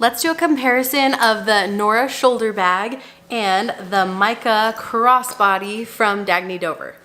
Let's do a comparison of the Nora shoulder bag and the Micah crossbody from Dagne Dover.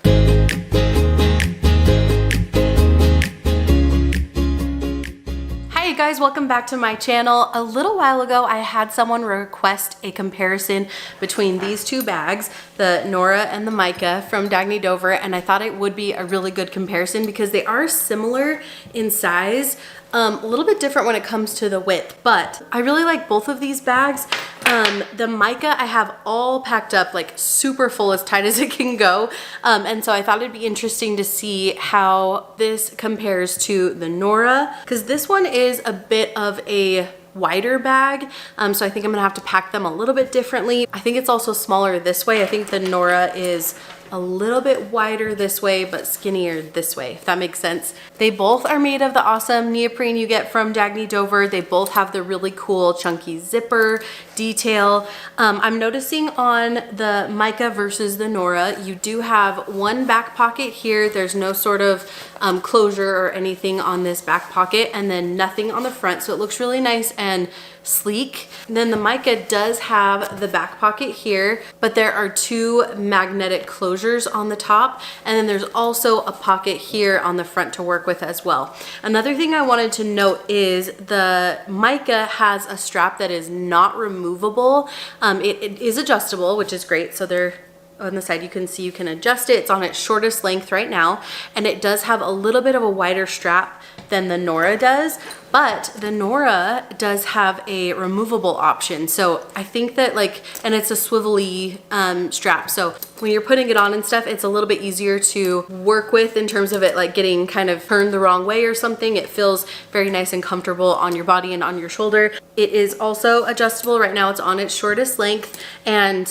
Hey guys, welcome back to my channel. A little while ago, I had someone request a comparison between these two bags, the Nora and the Micah from Dagne Dover, and I thought it would be a really good comparison because they are similar in size, a little bit different when it comes to the width, but I really like both of these bags. The Micah I have all packed up like super full, as tight as it can go, and so I thought it'd be interesting to see how this compares to the Nora, because this one is a bit of a wider bag, so I think I'm gonna have to pack them a little bit differently. I think it's also smaller this way. I think the Nora is a little bit wider this way but skinnier this way, if that makes sense. They both are made of the awesome neoprene you get from Dagne Dover. They both have the really cool chunky zipper detail. I'm noticing on the Micah versus the Nora, you do have one back pocket here. There's no sort of closure or anything on this back pocket, and then nothing on the front, so it looks really nice and sleek. And then the Micah does have the back pocket here, but there are two magnetic closures on the top, and then there's also a pocket here on the front to work with as well. Another thing I wanted to note is the Micah has a strap that is not removable. It is adjustable, which is great. So they're on the side, you can see you can adjust it. It's on its shortest length right now, and it does have a little bit of a wider strap than the Nora does, but the Nora does have a removable option. So I think that and it's a swivelly strap. So when you're putting it on and stuff, it's a little bit easier to work with in terms of it getting kind of turned the wrong way or something. It feels very nice and comfortable on your body and on your shoulder. It is also adjustable. Right now it's on its shortest length, and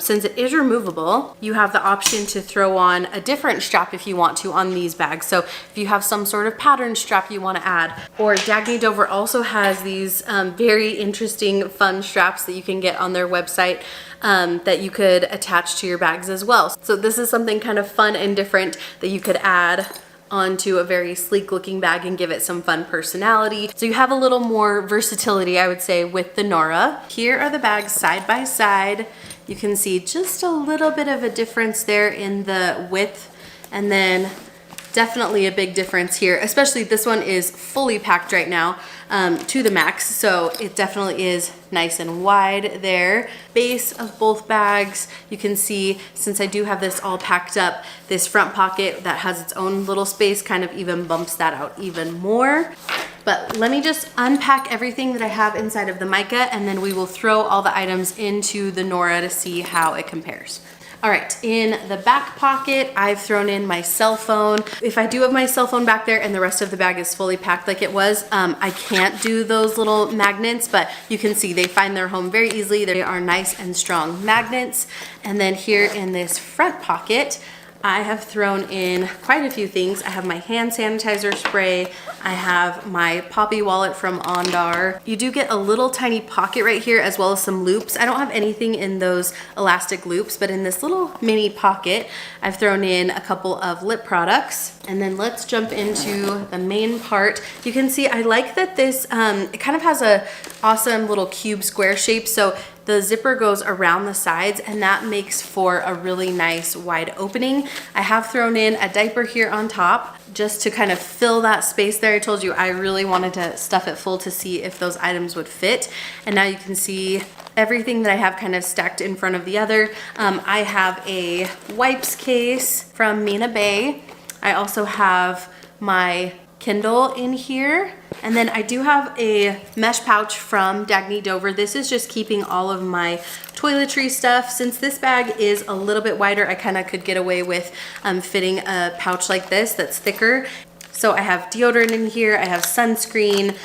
since it is removable, you have the option to throw on a different strap if you want to on these bags. So if you have some sort of pattern strap you want to add, or Dagne Dover also has these very interesting fun straps that you can get on their website that you could attach to your bags as well. So this is something kind of fun and different that you could add onto a very sleek looking bag and give it some fun personality. So you have a little more versatility, I would say, with the Nora. Here are the bags side by side. You can see just a little bit of a difference there in the width, and then definitely a big difference here, especially this one is fully packed right now to the max, so it definitely is nice and wide there. Base of both bags, you can see, since I do have this all packed up, this front pocket that has its own little space kind of even bumps that out even more. But let me just unpack everything that I have inside of the Micah, and then we will throw all the items into the Nora to see how it compares. All right, in the back pocket, I've thrown in my cell phone. If I do have my cell phone back there and the rest of the bag is fully packed like it was, I can't do those little magnets, but you can see they find their home very easily. They are nice and strong magnets. And then here in this front pocket, I have thrown in quite a few things. I have my hand sanitizer spray. I have my Poppy wallet from Ondar. You do get a little tiny pocket right here as well as some loops. I don't have anything in those elastic loops, but in this little mini pocket, I've thrown in a couple of lip products. And then let's jump into the main part. You can see I like that this, it kind of has a awesome little cube square shape. So the zipper goes around the sides, and that makes for a really nice wide opening. I have thrown in a diaper here on top just to kind of fill that space there. I told you I really wanted to stuff it full to see if those items would fit. And now you can see everything that I have kind of stacked in front of the other. I have a wipes case from Mina Bay. I also have my Kindle in here, and then I do have a mesh pouch from Dagne Dover. This is just keeping all of my toiletry stuff. Since this bag is a little bit wider, I kind of could get away with fitting a pouch like this that's thicker. So I have deodorant in here, I have sunscreen,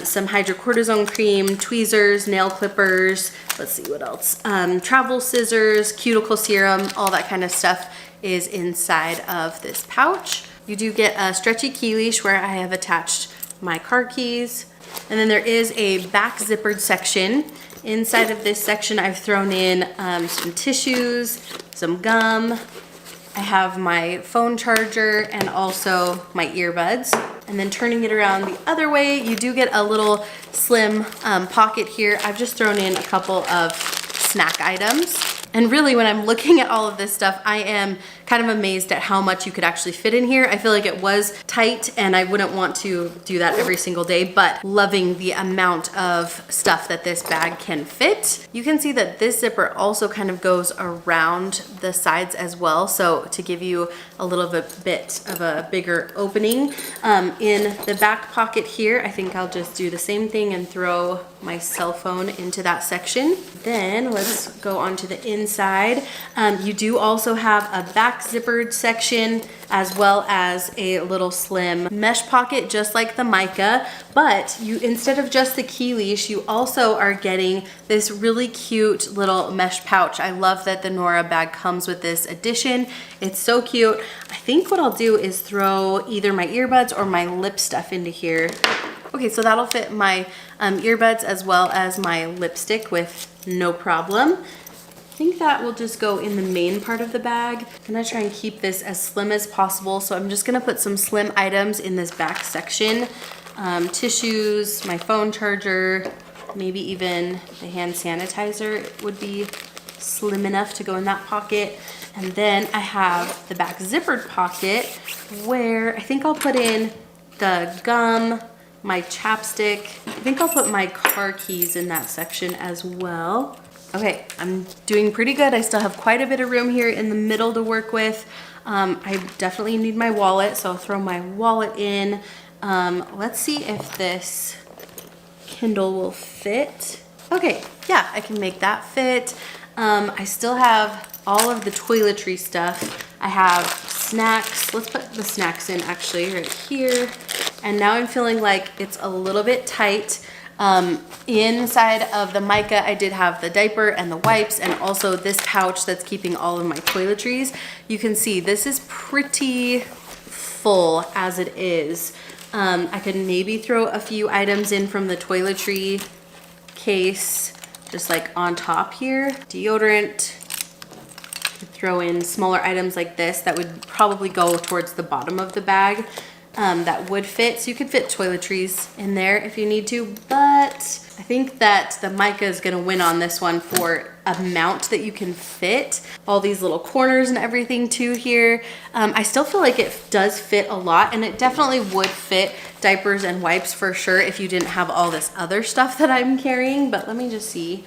some hydrocortisone cream, tweezers, nail clippers, let's see what else, travel scissors, cuticle serum, all that kind of stuff is inside of this pouch. You do get a stretchy key leash where I have attached my car keys. And then there is a back zippered section. Inside of this section, I've thrown in some tissues, some gum. I have my phone charger and also my earbuds. And then turning it around the other way, you do get a little slim pocket here. I've just thrown in a couple of snack items. And really, when I'm looking at all of this stuff, I am kind of amazed at how much you could actually fit in here. I feel like it was tight and I wouldn't want to do that every single day, but loving the amount of stuff that this bag can fit. You can see that this zipper also kind of goes around the sides as well. So to give you a little bit of a bigger opening. In the back pocket here, I think I'll just do the same thing and throw my cell phone into that section. Then let's go on to the inside. You do also have a back zippered section as well as a little slim mesh pocket, just like the Micah, but you, instead of just the key leash, you also are getting this really cute little mesh pouch. I love that the Nora bag comes with this addition. It's so cute. I think what I'll do is throw either my earbuds or my lip stuff into here. Okay, so that'll fit my earbuds as well as my lipstick with no problem. I think that will just go in the main part of the bag. I'm gonna try and keep this as slim as possible. So I'm just gonna put some slim items in this back section. Tissues, my phone charger, maybe even the hand sanitizer would be slim enough to go in that pocket. And then I have the back zippered pocket where I think I'll put in the gum, my chapstick. I think I'll put my car keys in that section as well. Okay, I'm doing pretty good. I still have quite a bit of room here in the middle to work with. I definitely need my wallet, so I'll throw my wallet in. Let's see if this Kindle will fit. Okay, yeah, I can make that fit. I still have all of the toiletry stuff. I have snacks. Let's put the snacks in actually right here. And now I'm feeling like it's a little bit tight. Inside of the Micah, I did have the diaper and the wipes and also this pouch that's keeping all of my toiletries. You can see this is pretty full as it is. I could maybe throw a few items in from the toiletry case, just like on top here. Deodorant. Throw in smaller items like this that would probably go towards the bottom of the bag. That would fit. So you could fit toiletries in there if you need to, but I think that the Micah is gonna win on this one for amount that you can fit. All these little corners and everything too here. I still feel like it does fit a lot, and it definitely would fit diapers and wipes for sure if you didn't have all this other stuff that I'm carrying, but let me just see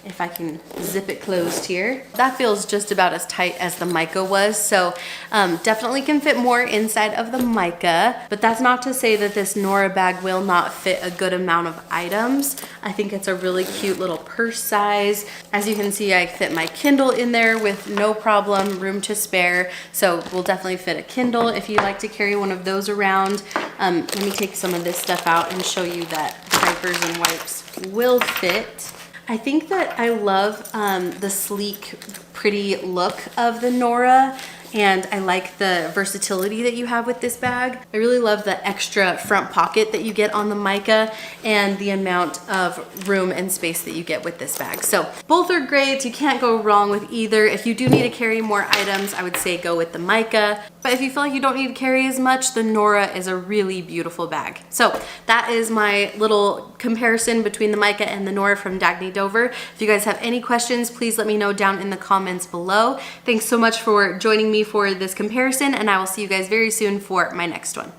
if I can zip it closed here. That feels just about as tight as the Micah was, so definitely can fit more inside of the Micah, but that's not to say that this Nora bag will not fit a good amount of items. I think it's a really cute little purse size. As you can see, I fit my Kindle in there with no problem, room to spare, so we'll definitely fit a Kindle if you'd like to carry one of those around. Let me take some of this stuff out and show you that the diapers and wipes will fit. I think that I love the sleek, pretty look of the Nora, and I like the versatility that you have with this bag. I really love the extra front pocket that you get on the Micah and the amount of room and space that you get with this bag. So both are great. You can't go wrong with either. If you do need to carry more items, I would say go with the Micah. But if you feel like you don't need to carry as much, the Nora is a really beautiful bag. So that is my little comparison between the Micah and the Nora from Dagne Dover. If you guys have any questions, please let me know down in the comments below. Thanks so much for joining me for this comparison, and I will see you guys very soon for my next one.